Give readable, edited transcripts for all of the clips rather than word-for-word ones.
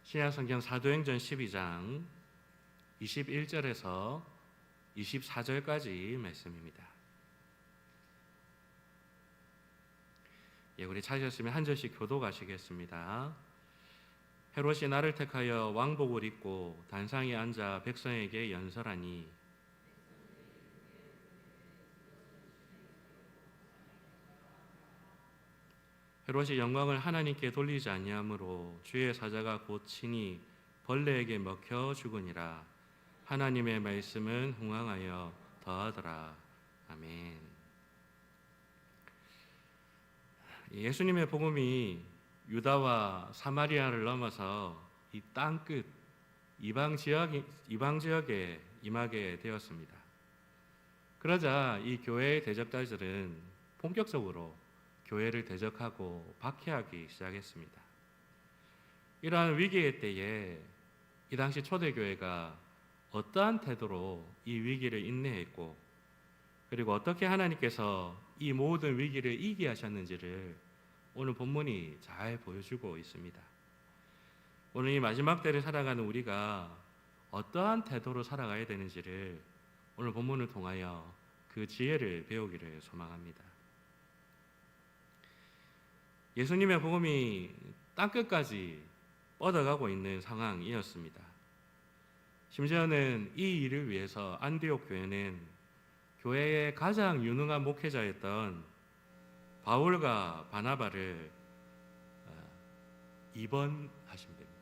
신약성경 사도행전 12장 21절에서 24절까지 말씀입니다. 우리 찾으셨으면 한 절씩 교독하시겠습니다. 헤롯이 나를 택하여 왕복을 입고 단상에 앉아 백성에게 연설하니 헤롯이 영광을 하나님께 돌리지 아니하므로 주의 사자가 곧 친히 벌레에게 먹혀 죽으니라. 하나님의 말씀은 흥왕하여 더하더라. 아멘. 예수님의 복음이 유다와 사마리아를 넘어서 이 땅끝 이방 지역에 임하게 되었습니다. 그러자 이 교회의 대적자들은 본격적으로 교회를 대적하고 박해하기 시작했습니다. 이러한 위기의 때에 이 당시 초대교회가 어떠한 태도로 이 위기를 인내했고, 그리고 어떻게 하나님께서 이 모든 위기를 이기게 하셨는지를 오늘 본문이 잘 보여주고 있습니다. 오늘 이 마지막 때를 살아가는 우리가 어떠한 태도로 살아가야 되는지를 오늘 본문을 통하여 그 지혜를 배우기를 소망합니다. 예수님의 복음이 땅끝까지 뻗어가고 있는 상황이었습니다. 심지어는 이 일을 위해서 안디옥 교회는 교회의 가장 유능한 목회자였던 바울과 바나바를 입원하시면 됩니다.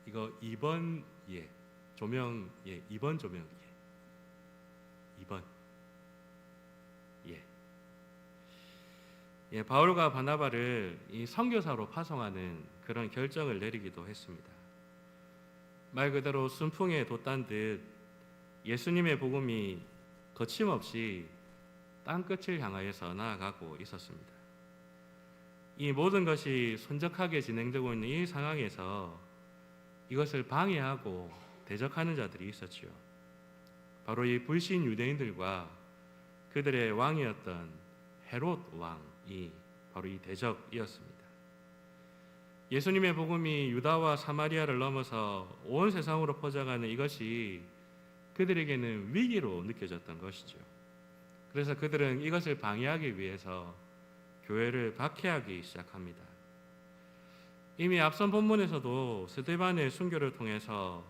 이거 2번 조명 2번 조명 2번 바울과 바나바를 이 선교사로 파송하는 그런 결정을 내리기도 했습니다. 말 그대로 순풍에 돛단 듯 예수님의 복음이 거침없이 땅끝을 향하여서 나아가고 있었습니다. 이 모든 것이 순적하게 진행되고 있는 이 상황에서 이것을 방해하고 대적하는 자들이 있었죠. 바로 이 불신 유대인들과 그들의 왕이었던 헤롯 왕이 바로 이 대적이었습니다. 예수님의 복음이 유다와 사마리아를 넘어서 온 세상으로 퍼져가는 이것이 그들에게는 위기로 느껴졌던 것이죠. 그래서 그들은 이것을 방해하기 위해서 교회를 박해하기 시작합니다. 이미 앞선 본문에서도 스데반의 순교를 통해서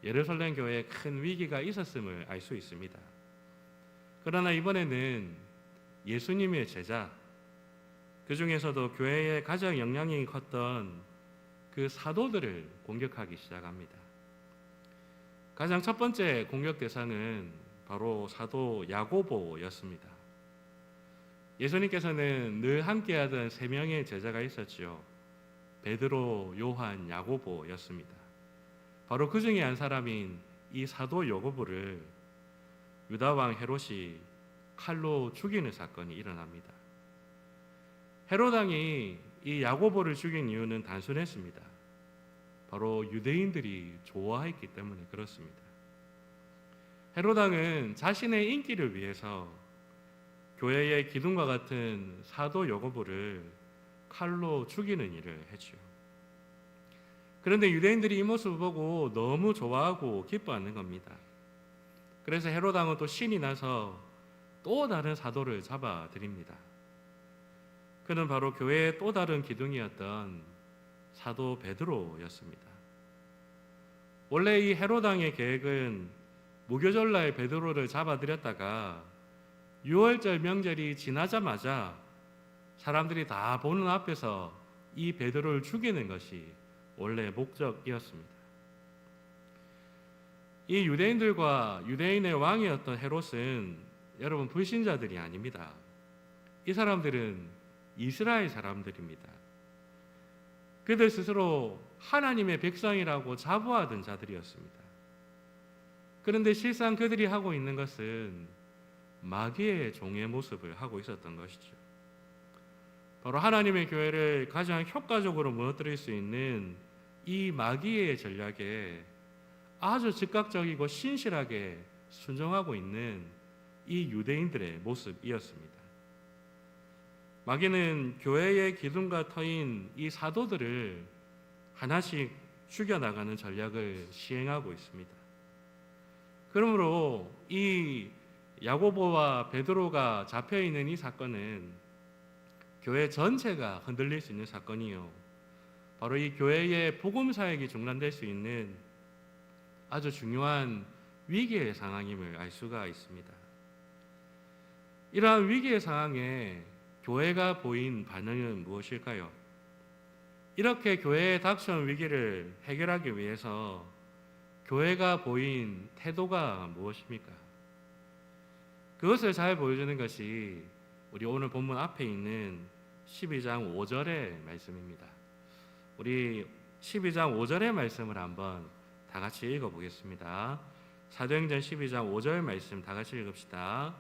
예루살렘 교회에 큰 위기가 있었음을 알 수 있습니다. 그러나 이번에는 예수님의 제자, 그 중에서도 교회에 가장 영향력이 컸던 그 사도들을 공격하기 시작합니다. 가장 첫 번째 공격 대상은 바로 사도 야고보였습니다. 예수님께서는 늘 함께하던 3명의 제자가 있었지요. 베드로, 요한, 야고보였습니다. 바로 그 중에 한 사람인 이 사도 야고보를 유다왕 헤롯이 칼로 죽이는 사건이 일어납니다. 헤롯왕이 이 야고보를 죽인 이유는 단순했습니다. 바로 유대인들이 좋아했기 때문에 그렇습니다. 헤롯왕은 자신의 인기를 위해서 교회의 기둥과 같은 사도 야고보를 칼로 죽이는 일을 했죠. 그런데 유대인들이 이 모습을 보고 너무 좋아하고 기뻐하는 겁니다. 그래서 헤롯왕은 또 신이 나서 또 다른 사도를 잡아들입니다. 그는 바로 교회의 또 다른 기둥이었던 사도 베드로였습니다. 원래 이 헤롯왕의 계획은 무교절날 베드로를 잡아들였다가 6월절 명절이 지나자마자 사람들이 다 보는 앞에서 이 베드로를 죽이는 것이 원래 목적이었습니다. 이 유대인들과 유대인의 왕이었던 헤롯은 여러분 불신자들이 아닙니다. 이 사람들은 이스라엘 사람들입니다. 그들 스스로 하나님의 백성이라고 자부하던 자들이었습니다. 그런데 실상 그들이 하고 있는 것은 마귀의 종의 모습을 하고 있었던 것이죠. 바로 하나님의 교회를 가장 효과적으로 무너뜨릴 수 있는 이 마귀의 전략에 아주 즉각적이고 신실하게 순종하고 있는 이 유대인들의 모습이었습니다. 마귀는 교회의 기둥과 터인 이 사도들을 하나씩 죽여나가는 전략을 시행하고 있습니다. 그러므로 이 야고보와 베드로가 잡혀있는 이 사건은 교회 전체가 흔들릴 수 있는 사건이요, 바로 이 교회의 복음 사역이 중단될 수 있는 아주 중요한 위기의 상황임을 알 수가 있습니다. 이러한 위기의 상황에 교회가 보인 반응은 무엇일까요? 이렇게 교회에 닥쳐온 위기를 해결하기 위해서 교회가 보인 태도가 무엇입니까? 그것을 잘 보여주는 것이 우리 오늘 본문 앞에 있는 12장 5절의 말씀입니다. 우리 12장 5절의 말씀을 한번 다 같이 읽어보겠습니다. 사도행전 12장 5절 말씀 다 같이 읽읍시다.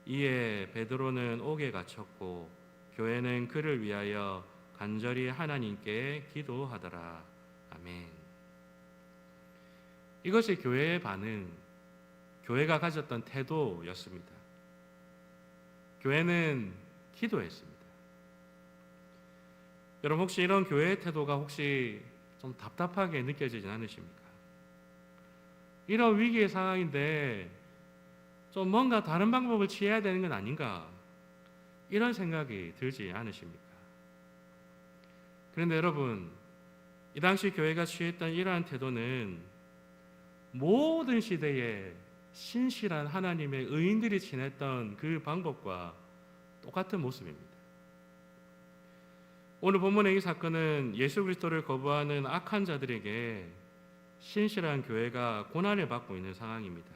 이에 베드로는 옥에 갇혔고 교회는 그를 위하여 간절히 하나님께 기도하더라. 아멘. 이것이 교회의 반응, 교회가 가졌던 태도였습니다. 교회는 기도했습니다. 여러분, 혹시 이런 교회의 태도가 혹시 좀 답답하게 느껴지진 않으십니까? 이런 위기의 상황인데 좀 뭔가 다른 방법을 취해야 되는 건 아닌가, 이런 생각이 들지 않으십니까? 그런데 여러분, 이 당시 교회가 취했던 이러한 태도는 모든 시대에 신실한 하나님의 의인들이 지냈던 그 방법과 똑같은 모습입니다. 오늘 본문의 이 사건은 예수 그리스도를 거부하는 악한 자들에게 신실한 교회가 고난을 받고 있는 상황입니다.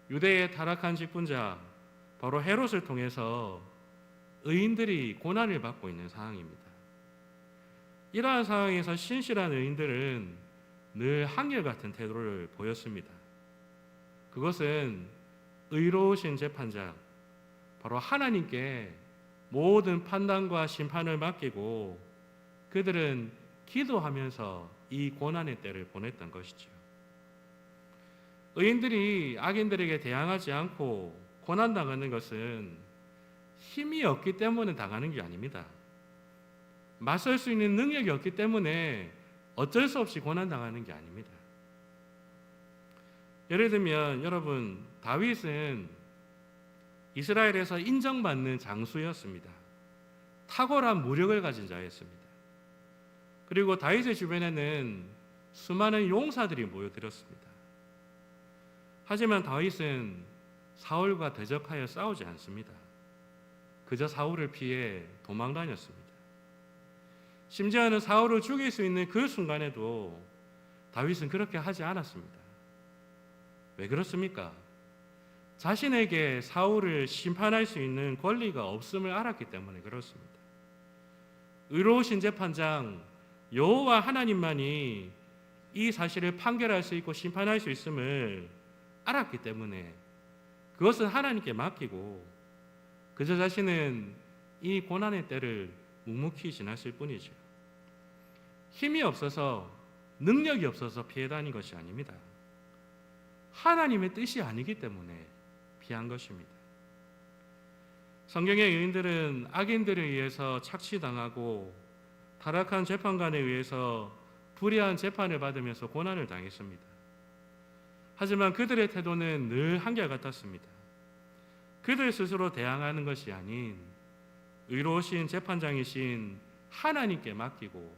유대의 타락한 직분자 바로 헤롯을 통해서 의인들이 고난을 받고 있는 상황입니다. 이러한 상황에서 신실한 의인들은 늘 한결같은 태도를 보였습니다. 그것은 의로우신 재판장, 바로 하나님께 모든 판단과 심판을 맡기고 그들은 기도하면서 이 고난의 때를 보냈던 것이죠. 의인들이 악인들에게 대항하지 않고 고난당하는 것은 힘이 없기 때문에 당하는 게 아닙니다. 맞설 수 있는 능력이 없기 때문에 어쩔 수 없이 고난당하는 게 아닙니다. 예를 들면 여러분, 다윗은 이스라엘에서 인정받는 장수였습니다. 탁월한 무력을 가진 자였습니다. 그리고 다윗의 주변에는 수많은 용사들이 모여들었습니다. 하지만 다윗은 사울과 대적하여 싸우지 않습니다. 그저 사울을 피해 도망 다녔습니다. 심지어는 사울을 죽일 수 있는 그 순간에도 다윗은 그렇게 하지 않았습니다. 왜 그렇습니까? 자신에게 사울을 심판할 수 있는 권리가 없음을 알았기 때문에 그렇습니다. 의로우신 재판장 여호와 하나님만이 이 사실을 판결할 수 있고 심판할 수 있음을 알았기 때문에 그것은 하나님께 맡기고 그저 자신은 이 고난의 때를 묵묵히 지났을 뿐이죠. 힘이 없어서, 능력이 없어서 피해 다닌 것이 아닙니다. 하나님의 뜻이 아니기 때문에 피한 것입니다. 성경의 의인들은 악인들에 의해서 착취당하고 타락한 재판관에 의해서 불의한 재판을 받으면서 고난을 당했습니다. 하지만 그들의 태도는 늘 한결같았습니다. 그들 스스로 대항하는 것이 아닌 의로우신 재판장이신 하나님께 맡기고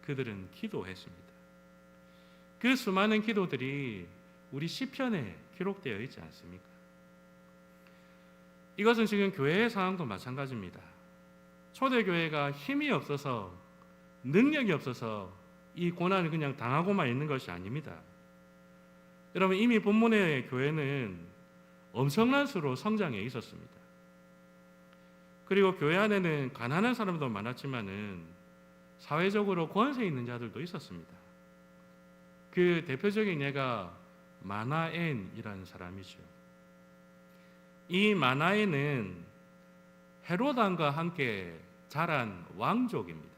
그들은 기도했습니다. 그 수많은 기도들이 우리 시편에 기록되어 있지 않습니까? 이것은 지금 교회의 상황도 마찬가지입니다. 초대교회가 힘이 없어서, 능력이 없어서 이 고난을 그냥 당하고만 있는 것이 아닙니다. 여러분, 이미 본문의 교회는 엄청난 수로 성장해 있었습니다. 그리고 교회 안에는 가난한 사람도 많았지만은 사회적으로 권세 있는 자들도 있었습니다. 그 대표적인 예가 마나엔이라는 사람이죠. 이 마나엔은 헤롯 왕과 함께 자란 왕족입니다.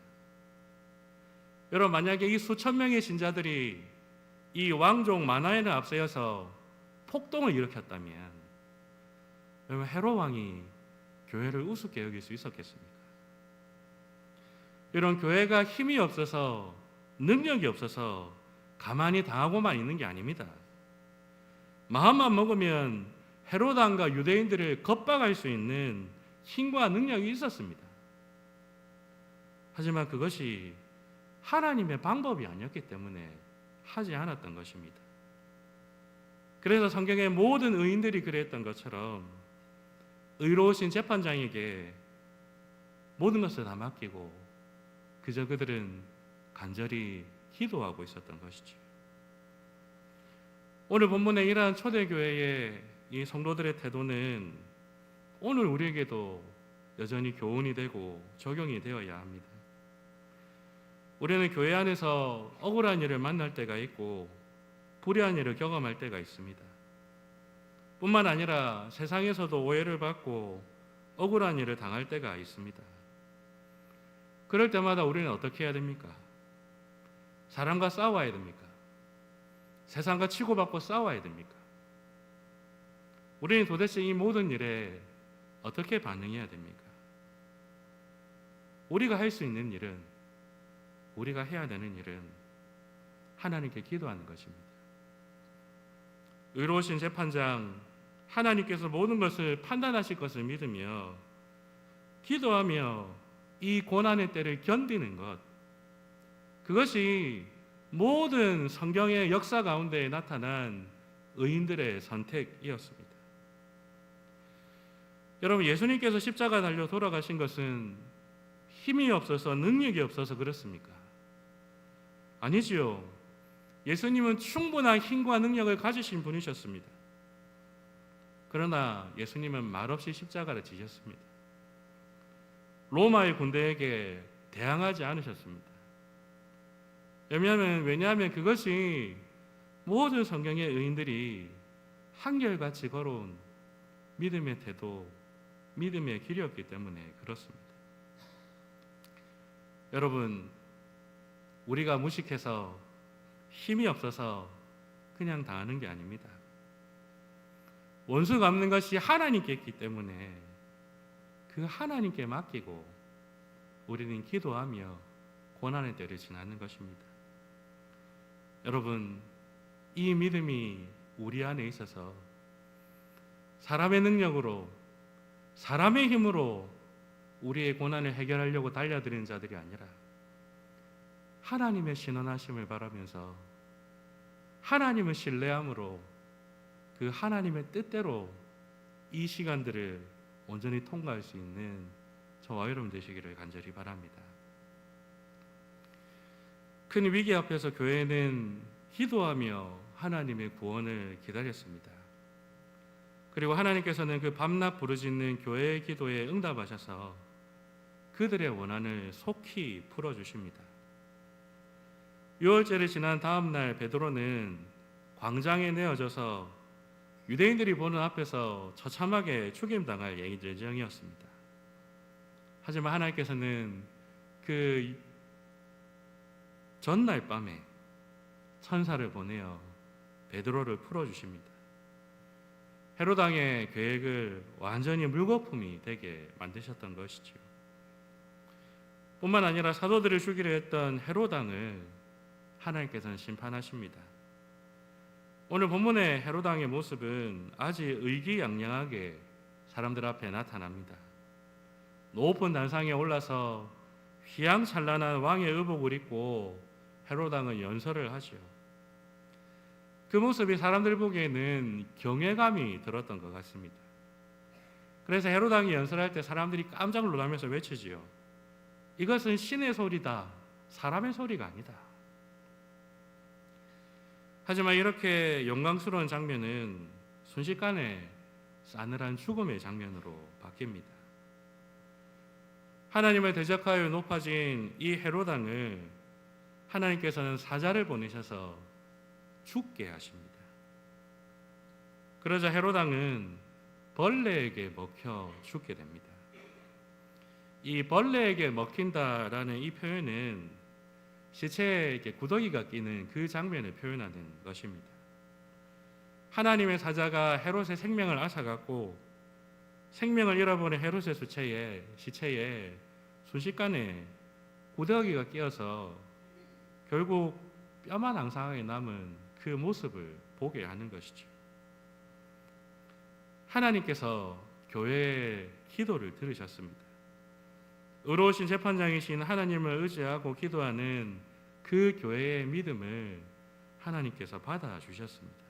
여러분, 만약에 이 수천 명의 신자들이 이 왕족 마나엔을 앞세워서 폭동을 일으켰다면 여러분, 헤롯 왕이 교회를 우습게 여길 수 있었겠습니까? 이런 교회가 힘이 없어서, 능력이 없어서 가만히 당하고만 있는 게 아닙니다. 마음만 먹으면 헤롯 왕과 유대인들을 겁박할 수 있는 힘과 능력이 있었습니다. 하지만 그것이 하나님의 방법이 아니었기 때문에 하지 않았던 것입니다. 그래서 성경의 모든 의인들이 그랬던 것처럼 의로우신 재판장에게 모든 것을 다 맡기고 그저 그들은 간절히 기도하고 있었던 것이죠. 오늘 본문에 이러한 초대교회의 이 성도들의 태도는 오늘 우리에게도 여전히 교훈이 되고 적용이 되어야 합니다. 우리는 교회 안에서 억울한 일을 만날 때가 있고 불의한 일을 경험할 때가 있습니다. 뿐만 아니라 세상에서도 오해를 받고 억울한 일을 당할 때가 있습니다. 그럴 때마다 우리는 어떻게 해야 됩니까? 사람과 싸워야 됩니까? 세상과 치고받고 싸워야 됩니까? 우리는 도대체 이 모든 일에 어떻게 반응해야 됩니까? 우리가 할 수 있는 일은, 우리가 해야 되는 일은 하나님께 기도하는 것입니다. 의로우신 재판장, 하나님께서 모든 것을 판단하실 것을 믿으며 기도하며 이 고난의 때를 견디는 것, 그것이 모든 성경의 역사 가운데 나타난 의인들의 선택이었습니다. 여러분, 예수님께서 십자가 달려 돌아가신 것은 힘이 없어서, 능력이 없어서 그렇습니까? 아니지요. 예수님은 충분한 힘과 능력을 가지신 분이셨습니다. 그러나 예수님은 말없이 십자가를 지셨습니다. 로마의 군대에게 대항하지 않으셨습니다. 왜냐하면 그것이 모든 성경의 의인들이 한결같이 걸어온 믿음의 태도, 믿음의 길이었기 때문에 그렇습니다. 여러분, 우리가 무식해서 힘이 없어서 그냥 당하는 게 아닙니다. 원수 갚는 것이 하나님께 있기 때문에 그 하나님께 맡기고 우리는 기도하며 고난의 때를 지나는 것입니다. 여러분, 이 믿음이 우리 안에 있어서 사람의 능력으로, 사람의 힘으로 우리의 고난을 해결하려고 달려드리는 자들이 아니라 하나님의 신원하심을 바라면서 하나님을 신뢰함으로 그 하나님의 뜻대로 이 시간들을 온전히 통과할 수 있는 저와 여러분 되시기를 간절히 바랍니다. 큰 위기 앞에서 교회는 기도하며 하나님의 구원을 기다렸습니다. 그리고 하나님께서는 그 밤낮 부르짖는 교회의 기도에 응답하셔서 그들의 원한을 속히 풀어주십니다. 유월절이 지난 다음 날 베드로는 광장에 내어져서 유대인들이 보는 앞에서 처참하게 죽임당할 예정이었습니다. 하지만 하나님께서는 그 전날 밤에 천사를 보내어 베드로를 풀어주십니다. 헤롯 왕의 계획을 완전히 물거품이 되게 만드셨던 것이죠. 뿐만 아니라 사도들을 죽이려 했던 헤롯 왕을 하나님께서는 심판하십니다. 오늘 본문의 헤롯 왕의 모습은 아주 의기양양하게 사람들 앞에 나타납니다. 높은 단상에 올라서 휘황찬란한 왕의 의복을 입고 헤롯 왕은 연설을 하죠. 그 모습이 사람들 보기에는 경외감이 들었던 것 같습니다. 그래서 헤롯 왕이 연설할 때 사람들이 깜짝 놀라면서 외치지요. 이것은 신의 소리다, 사람의 소리가 아니다. 하지만 이렇게 영광스러운 장면은 순식간에 싸늘한 죽음의 장면으로 바뀝니다. 하나님을 대적하여 높아진 이 헤롯 왕을 하나님께서는 사자를 보내셔서 죽게 하십니다. 그러자 헤롯 왕은 벌레에게 먹혀 죽게 됩니다. 이 벌레에게 먹힌다라는 이 표현은 시체에 구더기가 끼는 그 장면을 표현하는 것입니다. 하나님의 사자가 헤롯의 생명을 앗아갔고 생명을 잃어버린 헤롯의 시체에 순식간에 구더기가 끼어서 결국 뼈만 앙상하게 남은 그 모습을 보게 하는 것이죠. 하나님께서 교회의 기도를 들으셨습니다. 의로우신 재판장이신 하나님을 의지하고 기도하는 그 교회의 믿음을 하나님께서 받아주셨습니다.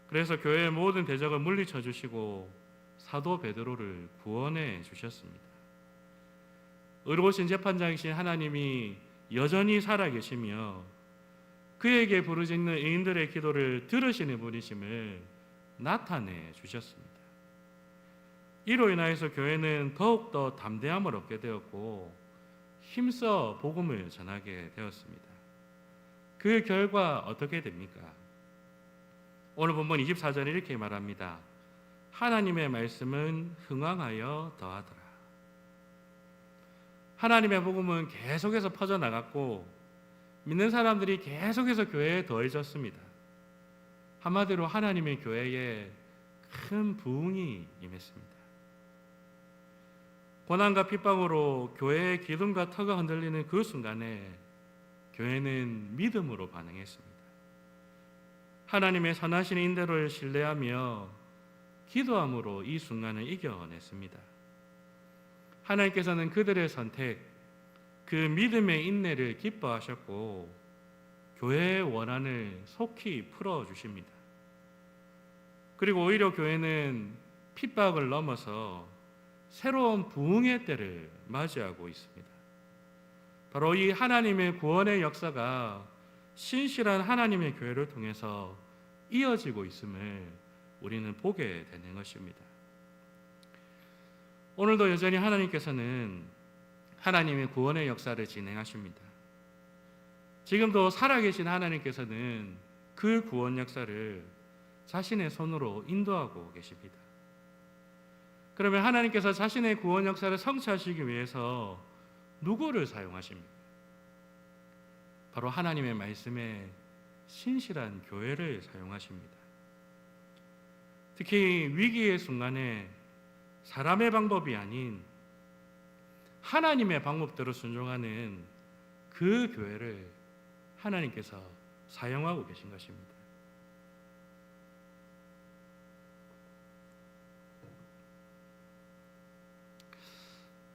그래서 교회의 모든 대적을 물리쳐 주시고 사도 베드로를 구원해 주셨습니다. 의로우신 재판장이신 하나님이 여전히 살아계시며 그에게 부르짖는 의인들의 기도를 들으시는 분이심을 나타내 주셨습니다. 이로 인하여서 교회는 더욱더 담대함을 얻게 되었고 힘써 복음을 전하게 되었습니다. 그 결과 어떻게 됩니까? 오늘 본문 24절에 이렇게 말합니다. 하나님의 말씀은 흥왕하여 더하더라. 하나님의 복음은 계속해서 퍼져나갔고 믿는 사람들이 계속해서 교회에 더해졌습니다. 한마디로 하나님의 교회에 큰 부흥이 임했습니다. 고난과 핍박으로 교회의 기둥과 터가 흔들리는 그 순간에 교회는 믿음으로 반응했습니다. 하나님의 선하신 인도를 신뢰하며 기도함으로 이 순간을 이겨냈습니다. 하나님께서는 그들의 선택, 그 믿음의 인내를 기뻐하셨고 교회의 원한을 속히 풀어주십니다. 그리고 오히려 교회는 핍박을 넘어서 새로운 부흥의 때를 맞이하고 있습니다. 바로 이 하나님의 구원의 역사가 신실한 하나님의 교회를 통해서 이어지고 있음을 우리는 보게 되는 것입니다. 오늘도 여전히 하나님께서는 하나님의 구원의 역사를 진행하십니다. 지금도 살아계신 하나님께서는 그 구원 역사를 자신의 손으로 인도하고 계십니다. 그러면 하나님께서 자신의 구원 역사를 성취하시기 위해서 누구를 사용하십니까? 바로 하나님의 말씀에 신실한 교회를 사용하십니다. 특히 위기의 순간에 사람의 방법이 아닌 하나님의 방법대로 순종하는 그 교회를 하나님께서 사용하고 계신 것입니다.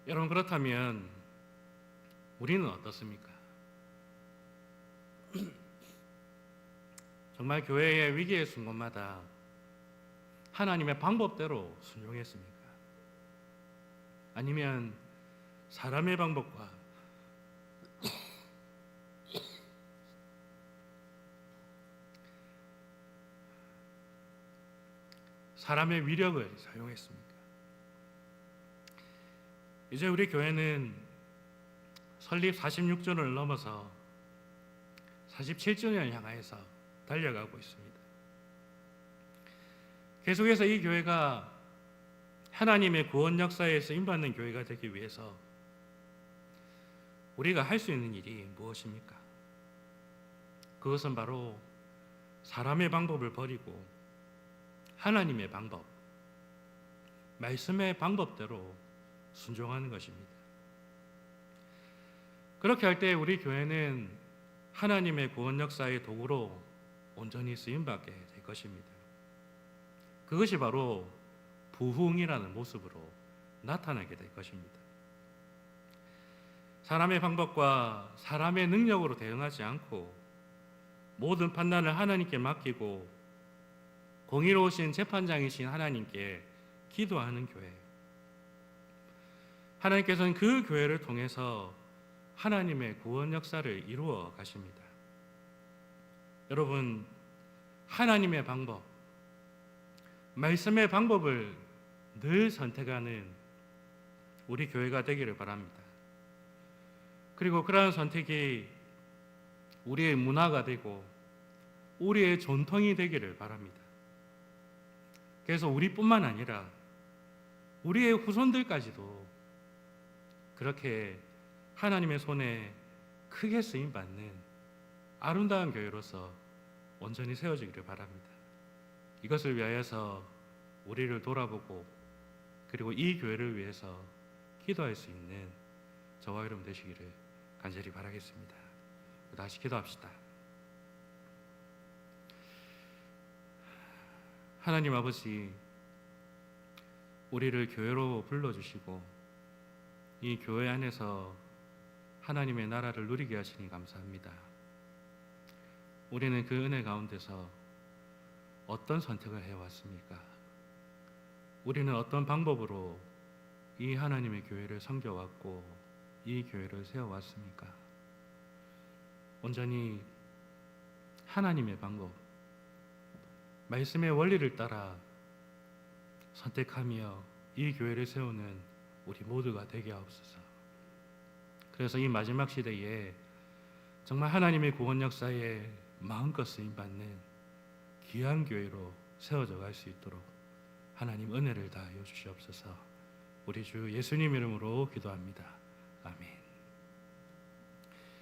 여러분, 그렇다면 우리는 어떻습니까? 정말 교회의 위기의 순간마다 하나님의 방법대로 순종했습니까? 아니면 사람의 방법과 사람의 위력을 사용했습니까? 이제 우리 교회는 설립 46주년을 넘어서 47주년을 향하여서 달려가고 있습니다. 계속해서 이 교회가 하나님의 구원 역사에 쓰임받는 교회가 되기 위해서 우리가 할 수 있는 일이 무엇입니까? 그것은 바로 사람의 방법을 버리고 하나님의 방법, 말씀의 방법대로 순종하는 것입니다. 그렇게 할 때 우리 교회는 하나님의 구원 역사의 도구로 온전히 쓰임받게 될 것입니다. 그것이 바로 부흥이라는 모습으로 나타나게 될 것입니다. 사람의 방법과 사람의 능력으로 대응하지 않고 모든 판단을 하나님께 맡기고 공의로우신 재판장이신 하나님께 기도하는 교회. 하나님께서는 그 교회를 통해서 하나님의 구원 역사를 이루어 가십니다. 여러분, 하나님의 방법, 말씀의 방법을 늘 선택하는 우리 교회가 되기를 바랍니다. 그리고 그러한 선택이 우리의 문화가 되고 우리의 전통이 되기를 바랍니다. 그래서 우리뿐만 아니라 우리의 후손들까지도 그렇게 하나님의 손에 크게 쓰임받는 아름다운 교회로서 온전히 세워지기를 바랍니다. 이것을 위하여서 우리를 돌아보고 그리고 이 교회를 위해서 기도할 수 있는 저와 여러분 되시기를 간절히 바라겠습니다. 다시 기도합시다. 하나님 아버지, 우리를 교회로 불러주시고 이 교회 안에서 하나님의 나라를 누리게 하시니 감사합니다. 우리는 그 은혜 가운데서 어떤 선택을 해왔습니까? 우리는 어떤 방법으로 이 하나님의 교회를 섬겨왔고 이 교회를 세워왔습니까? 온전히 하나님의 방법, 말씀의 원리를 따라 선택하며 이 교회를 세우는 우리 모두가 되게 하옵소서. 그래서 이 마지막 시대에 정말 하나님의 구원 역사에 마음껏 쓰임받는 귀한 교회로 세워져 갈 수 있도록 하나님 은혜를 다하여 주시옵소서. 우리 주 예수님 이름으로 기도합니다. 아멘.